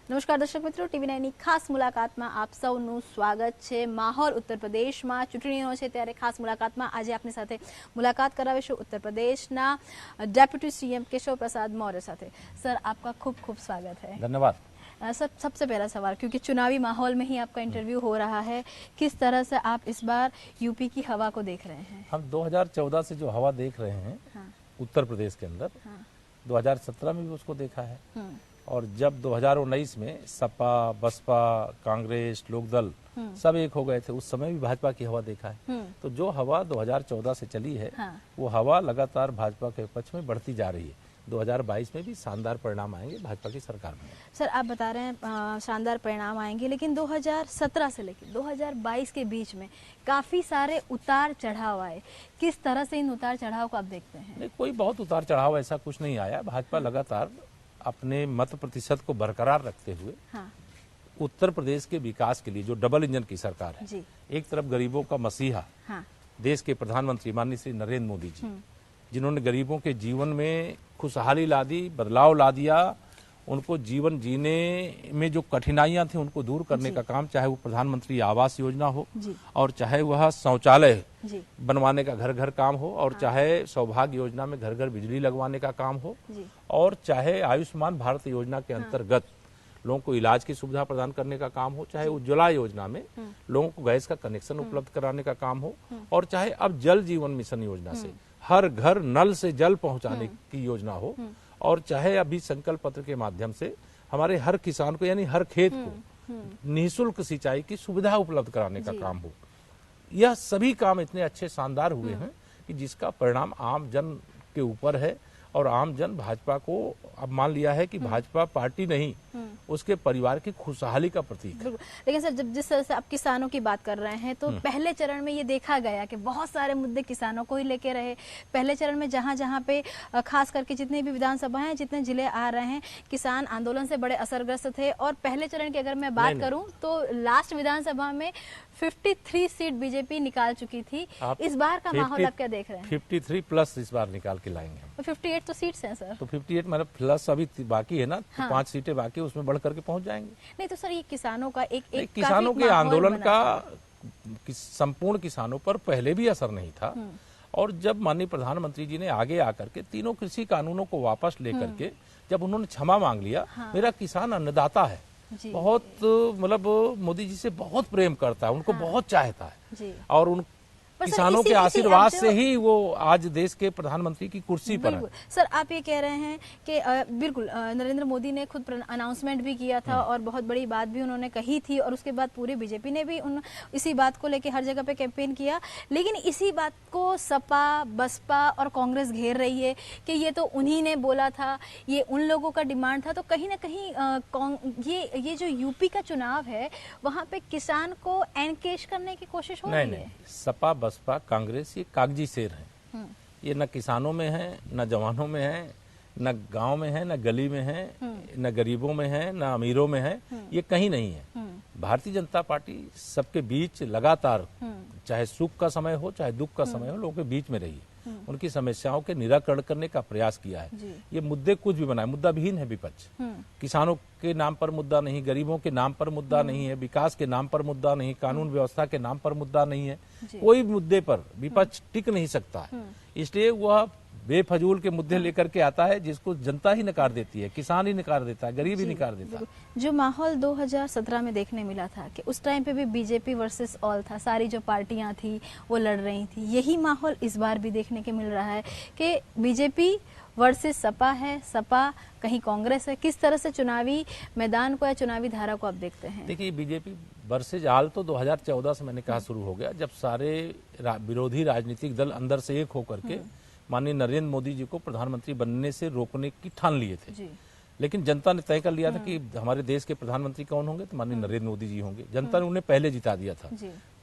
નમસ્કાર દર્શક મિત્રો, ટીવી9 ની ખાસ મુલાકાતમાં આપ સૌનું સ્વાગત છે। માહોલ ઉત્તર પ્રદેશમાં ચૂંટણીનો છે ત્યારે ખાસ મુલાકાતમાં આજે આપની સાથે મુલાકાત કરાવીશું ઉત્તર પ્રદેશના ડેપ્યુટી सीएम केशव प्रसाद मौर्य साथे। सर, आपका खूब खूब स्वागत है। धन्यवाद। सर, सबसे पहला सवाल, क्योंकि चुनावी माहौल में ही आपका इंटरव्यू हो रहा है, किस तरह से आप इस बार यूपी की हवा को देख रहे हैं? हम 2014 से जो हवा देख रहे हैं उत्तर प्रदेश के अंदर, 2017 में भी उसको देखा है और जब 2019 में सपा, बसपा, कांग्रेस, लोकदल सब एक हो गए थे, उस समय भी भाजपा की हवा देखा है। तो जो हवा 2014 से चली है वो हवा लगातार भाजपा के पक्ष में बढ़ती जा रही है। 2022 में भी शानदार परिणाम आएंगे भाजपा की सरकार में। सर, आप बता रहे हैं शानदार परिणाम आएंगे, लेकिन 2017 से लेकर 2022 के बीच में काफी सारे उतार चढ़ाव आए। किस तरह से इन उतार चढ़ाव को आप देखते हैं? नहीं, कोई बहुत उतार चढ़ाव ऐसा कुछ नहीं आया। भाजपा लगातार अपने मत प्रतिशत को बरकरार रखते हुए उत्तर प्रदेश के विकास के लिए जो डबल इंजन की सरकार है, एक तरफ गरीबों का मसीहा देश के प्रधानमंत्री माननीय श्री नरेंद्र मोदी जी, जिन्होंने गरीबों के जीवन में खुशहाली ला दी, बदलाव ला दिया, उनको जीवन जीने में जो कठिनाइयां थी उनको दूर करने का काम, चाहे वो प्रधानमंत्री आवास योजना हो और चाहे वह शौचालय बनवाने का घर घर काम हो और चाहे सौभाग्य योजना में घर घर बिजली लगवाने का काम हो और चाहे आयुष्मान भारत योजना के अंतर्गत लोगों को इलाज की सुविधा प्रदान करने का काम हो, चाहे उज्ज्वला योजना में लोगों को गैस का कनेक्शन उपलब्ध कराने का काम हो और चाहे अब जल जीवन मिशन योजना से हर घर नल से जल पहुंचाने की योजना हो और चाहे अभी संकल्प पत्र के माध्यम से हमारे हर किसान को यानी हर खेत को निःशुल्क सिंचाई की सुविधा उपलब्ध कराने का काम हो। यह सभी काम इतने अच्छे शानदार हुए हैं कि जिसका परिणाम आम जन के ऊपर है और आम जन भाजपा को अब मान लिया है कि भाजपा पार्टी नहीं उसके परिवार की खुशहाली का प्रतीक है। लेकिन सर, जब जिस तरह से आप किसानों की बात कर रहे हैं तो पहले चरण में ये देखा गया कि बहुत सारे मुद्दे किसानों को ही लेके रहे। पहले चरण में जहां जहां पे खास करके जितने भी विधानसभा हैं, जितने जिले आ रहे हैं, किसान आंदोलन से बड़े असरग्रस्त थे। और पहले चरण की अगर मैं बात करूं तो लास्ट विधानसभा में 53 सीट बीजेपी निकाल चुकी थी। इस बार का माहौल आप क्या देख रहे हैं? 53 प्लस इस बार निकाल के लाएंगे। 58 तो सीट्स हैं सर। तो 58 मतलब प्लस अभी बाकी है ना, तो 5 सीटें बाकी, उसमें बढ़ करके पहुंच जाएंगे। नहीं तो सर, ये किसानों का एक किसानों के आंदोलन का संपूर्ण किसानों पर पहले भी असर नहीं था और जब माननीय प्रधानमंत्री जी ने आगे आकर के तीनों कृषि कानूनों को वापस लेकर के जब उन्होंने क्षमा मांग लिया, मेरा किसान अन्नदाता है, बहुत मतलब मोदी जी से बहुत प्रेम करता है, उनको बहुत चाहता है और उन किसानों के आशीर्वाद से ही वो आज देश के प्रधानमंत्री की कुर्सी पर है। सर, आप ये कह रहे हैं कि बिल्कुल नरेंद्र मोदी ने खुद अनाउंसमेंट भी किया था और बहुत बड़ी बात भी उन्होंने कही थी और उसके बाद पूरी बीजेपी ने भी इसी बात को लेके हर जगह पे कैंपेन किया। लेकिन इसी बात को सपा, बसपा और कांग्रेस घेर रही है कि ये तो उन्हीं ने बोला था, ये उन लोगों का डिमांड था। तो कहीं ना कहीं ये जो यूपी का चुनाव है वहाँ पे किसान को एनकेश करने की कोशिश हो रही है। सपा, बसपा, कांग्रेस ये कागजी शेर हैं। ये न किसानों में है, न जवानों में है, न गांव में है, न गली में है, न गरीबों में है, न अमीरों में है, ये कहीं नहीं है। भारतीय जनता पार्टी सबके बीच लगातार, चाहे सुख का समय हो चाहे दुख का समय हो, लोगों के बीच में रही है, उनकी समस्याओं के निराकरण करने का प्रयास किया है। ये मुद्दे कुछ भी बनाए, मुद्दा विहीन है विपक्ष। किसानों के नाम पर मुद्दा नहीं, गरीबों के नाम पर मुद्दा नहीं है, विकास के नाम पर मुद्दा नहीं, कानून व्यवस्था के नाम पर मुद्दा नहीं है, कोई मुद्दे पर विपक्ष टिक नहीं सकता है। इसलिए वह बेफजूल के मुद्दे लेकर के आता है जिसको जनता ही नकार देती है, किसान ही नकार देता है, गरीब ही नकार देता है। जो माहौल 2017 में देखने मिला था कि उस टाइम पे भी बीजेपी वर्सेस ऑल था, सारी जो पार्टियां थी वो लड़ रही थी, यही माहौल इस बार भी देखने के मिल रहा है कि बीजेपी वर्सेस सपा है, सपा कहीं कांग्रेस है। किस तरह से चुनावी मैदान को या चुनावी धारा को आप देखते हैं? देखिए, बीजेपी वर्सेज आल तो 2014 से मैंने कहा शुरू हो गया, जब सारे विरोधी राजनीतिक दल अंदर से एक होकर के माननीय नरेंद्र मोदी जी को प्रधानमंत्री बनने से रोकने की ठान लिए थे। लेकिन जनता ने तय कर लिया था कि हमारे देश के प्रधानमंत्री कौन होंगे, तो माननीय नरेंद्र मोदी जी होंगे। जनता ने उन्हें पहले जिता दिया था।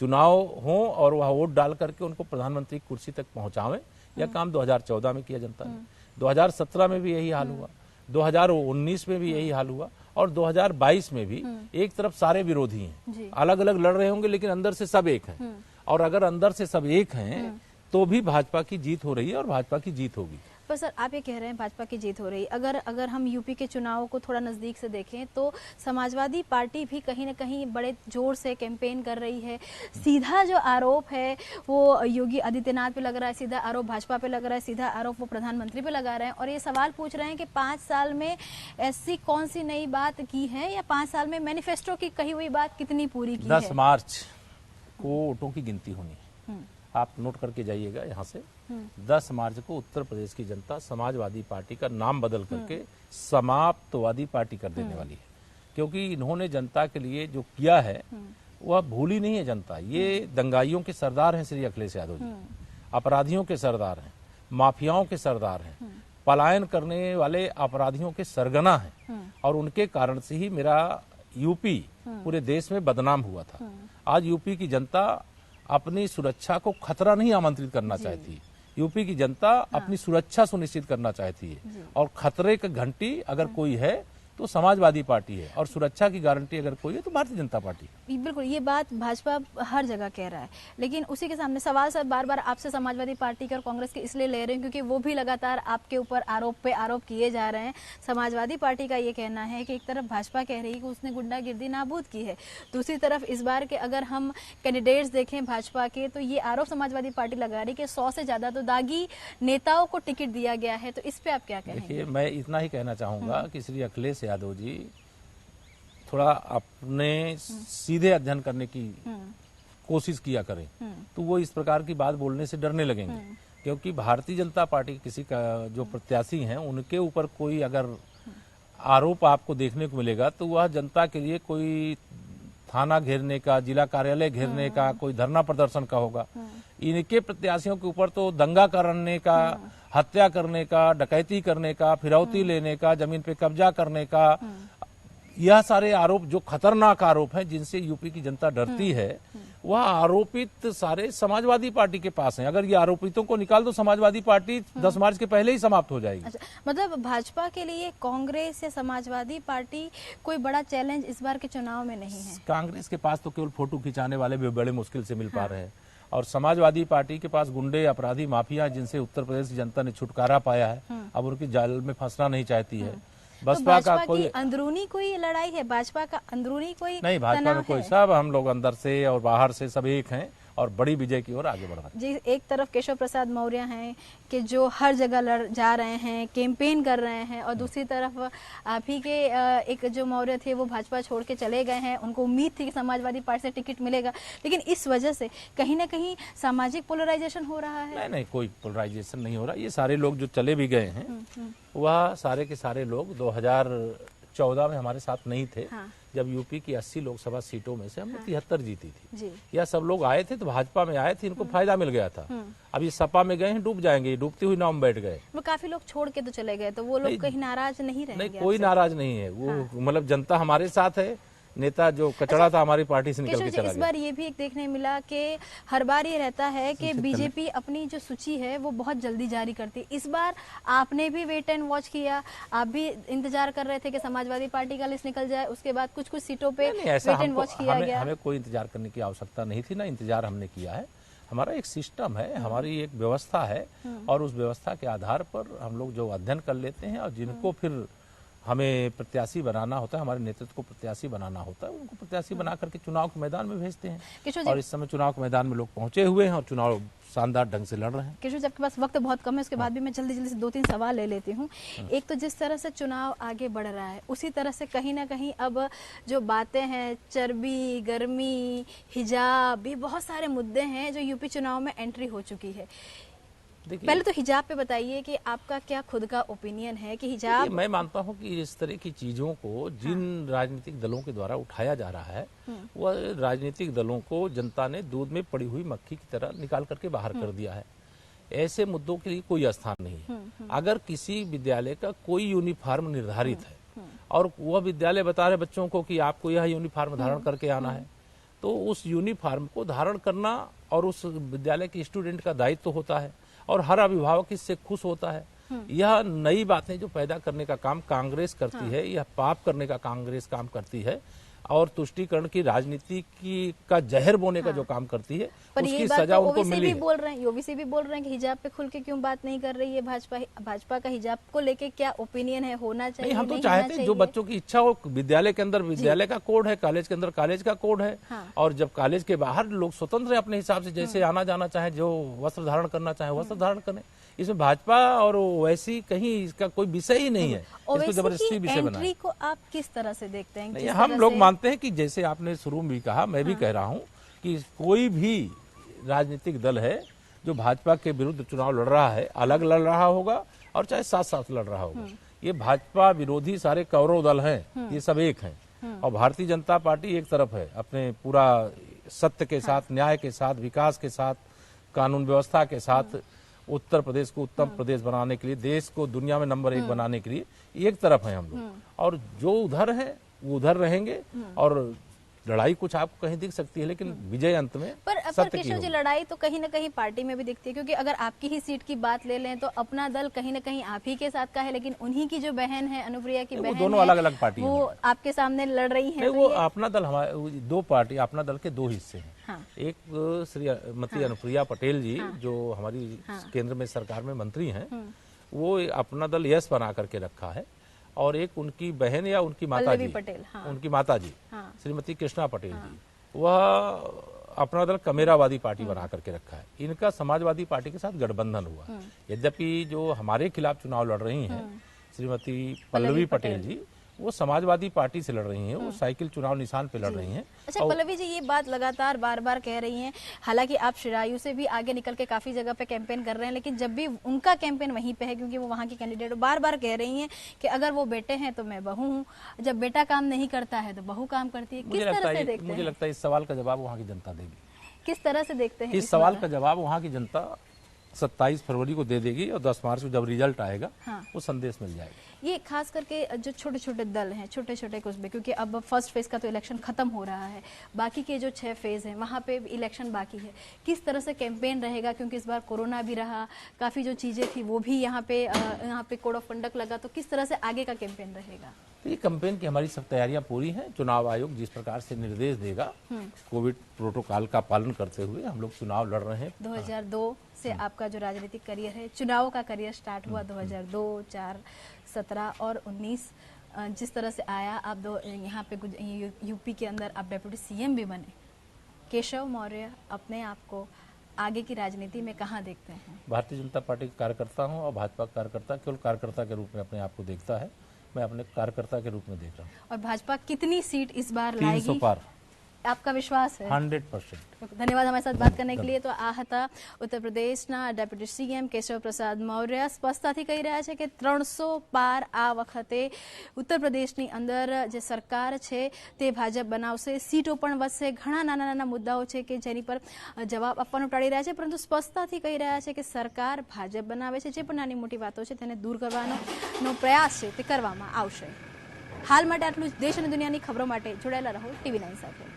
चुनाव हो और वह वोट डाल करके उनको प्रधानमंत्री की कुर्सी तक पहुंचावे, यह काम 2014 में किया जनता ने। 2017 में भी यही हाल हुआ, 2019 में भी यही हाल हुआ और 2022 में भी एक तरफ सारे विरोधी हैं, अलग अलग लड़ रहे होंगे लेकिन अंदर से सब एक हैं। और अगर अंदर से सब एक हैं तो भी भाजपा की जीत हो रही है और भाजपा की जीत होगी। पर सर आप ये कह रहे हैं भाजपा की जीत हो रही, अगर हम यूपी के चुनाव को थोड़ा नज़दीक से देखें तो समाजवादी पार्टी भी कहीं ना कहीं बड़े जोर से कैंपेन कर रही है। सीधा जो आरोप है वो योगी आदित्यनाथ पे लग रहा है, सीधा आरोप भाजपा पे लग रहा है, सीधा आरोप वो प्रधानमंत्री पे लगा रहे हैं और ये सवाल पूछ रहे हैं कि 5 साल में ऐसी कौन सी नई बात की है या 5 साल में मैनिफेस्टो की कही हुई बात कितनी पूरी की 10 है। मार्च को वोटों की गिनती होनी है, आप नोट करके जाइएगा यहाँ से। 10 मार्च को उत्तर प्रदेश की जनता समाजवादी पार्टी का नाम बदल करके समाप्तवादी पार्टी कर देने वाली है, क्योंकि इन्होंने जनता के लिए जो किया है वह भूली नहीं है जनता। ये दंगाइयों के सरदार हैं श्री अखिलेश यादव जी, अपराधियों के सरदार हैं, माफियाओं के सरदार हैं, पलायन करने वाले अपराधियों के सरगना हैं और उनके कारण से ही मेरा यूपी पूरे देश में बदनाम हुआ था। आज यूपी की जनता अपनी सुरक्षा को खतरा नहीं आमंत्रित करना चाहती, यूपी की जनता अपनी सुरक्षा सुनिश्चित करना चाहती है और खतरे का घंटी अगर कोई है तो समाजवादी पार्टी है और सुरक्षा की गारंटी अगर कोई है तो भारतीय जनता पार्टी। बिल्कुल, ये बात भाजपा हर जगह कह रहा है, लेकिन उसी के सामने सवाल सर बार बार आपसे समाजवादी पार्टी के और कांग्रेस के इसलिए ले रहे हैं क्योंकि वो भी लगातार आपके ऊपर आरोप पे आरोप किए जा रहे हैं। समाजवादी पार्टी का ये कहना है कि एक तरफ भाजपा कह रही है कि उसने गुंडागिर्दी नाबूद की है, दूसरी तरफ इस बार के अगर हम कैंडिडेट्स देखें भाजपा के तो ये आरोप समाजवादी पार्टी लगा रही है कि 100 से ज्यादा तो दागी नेताओं को टिकट दिया गया है। तो इस पे आप क्या कहेंगे? देखिए, मैं इतना ही कहना चाहूंगा कि श्री अखिलेश यादव जी थोड़ा अपने सीधे अध्ययन करने की कोशिश किया करें तो वो इस प्रकार की बात बोलने से डरने लगेंगे, क्योंकि भारतीय जनता पार्टी किसी का जो प्रत्याशी हैं उनके ऊपर कोई अगर आरोप आपको देखने को मिलेगा तो वह जनता के लिए कोई थाना घेरने का, जिला कार्यालय घेरने का, कोई धरना प्रदर्शन का होगा। इनके प्रत्याशियों के ऊपर तो दंगा करने का, हत्या करने का, डकैती करने का, फिरौती लेने का, जमीन पे कब्जा करने का, यह सारे आरोप जो खतरनाक आरोप हैं जिनसे यूपी की जनता डरती है, वह आरोपित सारे समाजवादी पार्टी के पास हैं। अगर ये आरोपितों को निकाल दो समाजवादी पार्टी 10 मार्च के पहले ही समाप्त हो जाएगी। अच्छा, मतलब भाजपा के लिए कांग्रेस या समाजवादी पार्टी कोई बड़ा चैलेंज इस बार के चुनाव में नहीं है। कांग्रेस के पास तो केवल फोटो खिंचाने वाले भी बड़े मुश्किल से मिल पा रहे हैं और समाजवादी पार्टी के पास गुंडे, अपराधी, माफिया जिनसे उत्तर प्रदेश की जनता ने छुटकारा पाया है, अब उनकी जाल में फंसना नहीं चाहती है। बसपा का कोई अंदरूनी कोई लड़ाई है, भाजपा का अंदरूनी कोई नहीं, भाजपा में कोई, सब हम लोग अंदर से और बाहर से सब एक हैं और बड़ी विजय की ओर आगे बढ़ रहे हैं। जी, एक तरफ केशव प्रसाद मौर्य हैं कि जो हर जगह लड़ जा रहे हैं, कैंपेन कर रहे हैं और दूसरी तरफ आप ही के एक जो मौर्य थे वो भाजपा छोड़ के चले गए हैं। उनको उम्मीद थी कि समाजवादी पार्टी से टिकट मिलेगा, लेकिन इस वजह से कहीं ना कहीं सामाजिक पोलराइजेशन हो रहा है। नहीं, कोई पोलराइजेशन नहीं हो रहा। ये सारे लोग जो चले भी गए हैं वह सारे के सारे लोग 2014 में हमारे साथ नहीं थे। जब यूपी की 80 लोकसभा सीटों में से हमने 73 जीती थी। यह सब लोग आए थे तो भाजपा में आए थे, इनको फायदा मिल गया था। अब ये सपा में गए हैं, डूब जाएंगे, डूबती हुई नाव में बैठ गए। वो काफी लोग छोड़ के तो चले गए, तो वो लोग कहीं नाराज नहीं रहेंगे? नहीं, कोई नाराज नहीं है। वो मतलब जनता हमारे साथ है। नेता जो कचड़ा था हमारी पार्टी से निकल के चला गया। इस बार ये भी एक देखने मिला कि हर बार ये रहता है कि बीजेपी अपनी जो सूची है वो बहुत जल्दी जारी करती। इस बार आपने भी वेट एंड वॉच किया, आप भी इंतजार कर रहे थे कि समाजवादी पार्टी का लिस्ट निकल जाए, उसके बाद कुछ कुछ सीटों पे वेट एंड वॉच किया गया। हमें कोई इंतजार करने की आवश्यकता नहीं थी, ना इंतजार हमने किया है। हमारा एक सिस्टम है, हमारी एक व्यवस्था है और उस व्यवस्था के आधार पर हम लोग जो अध्ययन कर लेते हैं और जिनको फिर हमें प्रत्याशी बनाना होता है, हमारे नेतृत्व को प्रत्याशी बनाना होता है, उनको प्रत्याशी बना करके चुनाव के मैदान में भेजते हैं। और इस समय चुनाव के मैदान में लोग पहुंचे हुए हैं और चुनाव शानदार ढंग से लड़ रहे हैं। किशोर जी, आपके पास वक्त बहुत कम है, उसके बाद भी मैं जल्दी से 2-3 सवाल ले लेती हूँ। एक तो जिस तरह से चुनाव आगे बढ़ रहा है उसी तरह से कहीं ना कहीं अब जो बातें हैं, चर्बी, गर्मी, हिजाब, ये बहुत सारे मुद्दे हैं जो यूपी चुनाव में एंट्री हो चुकी है। पहले तो हिजाब पे बताइए कि आपका क्या खुद का ओपिनियन है कि हिजाब। मैं मानता हूं कि इस तरह की चीजों को जिन राजनीतिक दलों के द्वारा उठाया जा रहा है वह राजनीतिक दलों को जनता ने दूध में पड़ी हुई मक्खी की तरह निकाल करके बाहर कर दिया है। ऐसे मुद्दों के लिए कोई स्थान नहीं है। अगर किसी विद्यालय का कोई यूनिफॉर्म निर्धारित है और वह विद्यालय बता रहे बच्चों को कि आपको यह यूनिफॉर्म धारण करके आना है, तो उस यूनिफॉर्म को धारण करना और उस विद्यालय के स्टूडेंट का दायित्व होता है और हर अभिभावक इससे खुश होता है। यह नई बातें जो पैदा करने का काम कांग्रेस करती है, यह पाप करने का कांग्रेस काम करती है। और तुष्टीकरण की राजनीति की का जहर बोने का जो काम करती है, पर उसकी ये बात सजा तो उनको ओबीसी मिली भी है। बोल रहे हैं, ओबीसी भी बोल रहे हैं कि हिजाब पे खुल के क्यों बात नहीं कर रही है भाजपा। भाजपा का हिजाब को लेके क्या ओपिनियन है, होना चाहिए नहीं, हम तो नहीं चाहते होना हैं जो चाहिए? बच्चों की इच्छा हो, विद्यालय के अंदर विद्यालय का कोड है, कॉलेज के अंदर कॉलेज का कोड है, हाँ। और जब कॉलेज के बाहर लोग स्वतंत्र है अपने हिसाब से जैसे आना जाना चाहे, जो वस्त्र धारण करना चाहे वस्त्र धारण करें। इसमें भाजपा और वैसी कहीं इसका कोई विषय ही नहीं है, इसको ओवैसी जबरदस्ती की विषय बनाए। एंट्री को आप किस तरह से देखते हैं? नहीं, जिस हम तरह लोग से मानते हैं कि जैसे आपने शुरू में भी कहा, मैं भी कह रहा हूं कि कोई भी राजनीतिक दल है जो भाजपा के विरुद्ध चुनाव लड़ रहा है, अलग लड़ रहा होगा और चाहे साथ साथ लड़ रहा होगा। ये भाजपा विरोधी सारे कौरव दल हैं, ये सब एक हैं, और भारतीय जनता पार्टी एक तरफ है अपने पूरा सत्य के साथ, न्याय के साथ, विकास के साथ, कानून व्यवस्था के साथ, उत्तर प्रदेश को उत्तम प्रदेश बनाने के लिए, देश को दुनिया में नंबर 1 बनाने के लिए एक तरफ है हम लोग, और जो उधर है वो उधर रहेंगे। और लड़ाई कुछ आपको कहीं दिख सकती है, लेकिन विजय अंत में पर सत्य की केशव जी, होगी। लड़ाई तो कहीं ना कहीं पार्टी में भी दिखती है, क्योंकि अगर आपकी ही सीट की बात ले लें तो अपना दल कहीं ना कहीं आप ही के साथ का है, लेकिन उन्हीं की जो बहन है, अनुप्रिया की वो बहन दोनों है, अलग-अलग पार्टी वो हैं। आपके सामने लड़ रही है। नहीं, वो अपना दल हमारे दो पार्टी, अपना दल के दो हिस्से हैं। हाँ। एक श्रीमती अनुप्रिया पटेल जी, जो हमारी केंद्र में सरकार में मंत्री हैं, वो अपना दल यस बना करके रखा है, और एक उनकी बहन या उनकी माता जी, पटेल, हाँ। उनकी माता जी हाँ। श्रीमती कृष्णा पटेल जी, वह अपना दल कमेरावादी पार्टी बना करके रखा है। इनका समाजवादी पार्टी के साथ गठबंधन हुआ। यद्यपि जो हमारे खिलाफ चुनाव लड़ रही हैं श्रीमती पल्लवी पटेल जी, वो समाजवादी पार्टी से लड़ रही हैं, वो साइकिल चुनाव निशान पे लड़ रही हैं। अच्छा पल्लवी जी, ये बात लगातार बार बार कह रही हैं, हालांकि आप शिरायू से भी आगे निकल के काफी जगह पे कैंपेन कर रहे हैं, लेकिन जब भी उनका कैंपेन वहीं पे है क्योंकि वो वहाँ की कैंडिडेट, बार बार कह रही हैं कि अगर वो बेटे हैं तो मैं बहू हूँ, जब बेटा काम नहीं करता है तो बहू काम करती है। किस तरह से देखते हैं? मुझे लगता है इस सवाल का जवाब वहाँ की जनता देगी। किस तरह से देखते हैं इस सवाल का जवाब वहाँ की जनता 27 फरवरी को दे देगी, और 10 मार्च को जब रिजल्ट आएगा वो संदेश मिल जाएगा। ये खास करके जो छोटे छोटे दल हैं, छोटे छोटे कुछ भी, क्योंकि अब फर्स्ट फेज का तो इलेक्शन खत्म हो रहा है, बाकी के जो 6 फेज हैं वहाँ पे इलेक्शन बाकी है, किस तरह से कैंपेन रहेगा? क्योंकि इस बार कोरोना भी रहा, काफ़ी जो चीज़ें थी वो भी यहाँ पे कोड ऑफ कंडक्ट लगा, तो किस तरह से आगे का कैंपेन रहेगा? ये कैंपेन की हमारी सब तैयारियां पूरी हैं। चुनाव आयोग जिस प्रकार से निर्देश देगा, कोविड प्रोटोकॉल का पालन करते हुए हम लोग चुनाव लड़ रहे हैं। 2002 से आपका जो राजनीतिक करियर है, चुनाव का करियर स्टार्ट हुआ 2002, 4, 17 और 19, जिस तरह से आया आप यहाँ पे यूपी के अंदर आप डिप्टी सीएम भी बने। केशव मौर्य अपने आप को आगे की राजनीति में कहाँ देखते हैं? भारतीय जनता पार्टी का कार्यकर्ता हूँ, और भाजपा का कार्यकर्ता केवल कार्यकर्ता के रूप में अपने आप को देखता है। मैं अपने कार्यकर्ता के रूप में देख रहा हूँ। और भाजपा कितनी सीट इस बार 300 लाएगी? पार, आपका विश्वास है? 100%। धन्यवाद हमारे साथ बात करने के लिए। तो આ હતા ઉત્તર પ્રદેશના ડેપ્યુટી સીએમ કેશવ પ્રસાદ મૌર્ય. સ્પષ્ટતાથી કહી રહ્યા છે કે 300 પાર આ વખતે ઉત્તર પ્રદેશની અંદર જે સરકાર છે તે ભાજપ બનાવશે. સીટો પણ વધશે. ઘણા નાના નાના મુદ્દાઓ છે કે જેની પર જવાબ આપવાનું ટાળી રહ્યા છે, પરંતુ સ્પષ્ટતાથી કહી રહ્યા છે કે સરકાર ભાજપ બનાવે છે. જે પણ નાની મોટી વાતો છે તેને દૂર કરવાનો પ્રયાસ છે તે કરવામાં આવશે. હાલ માટે આટલું જ. દેશ અને દુનિયાની ખબરો માટે જોડાયેલા રહો TV9 સાથે.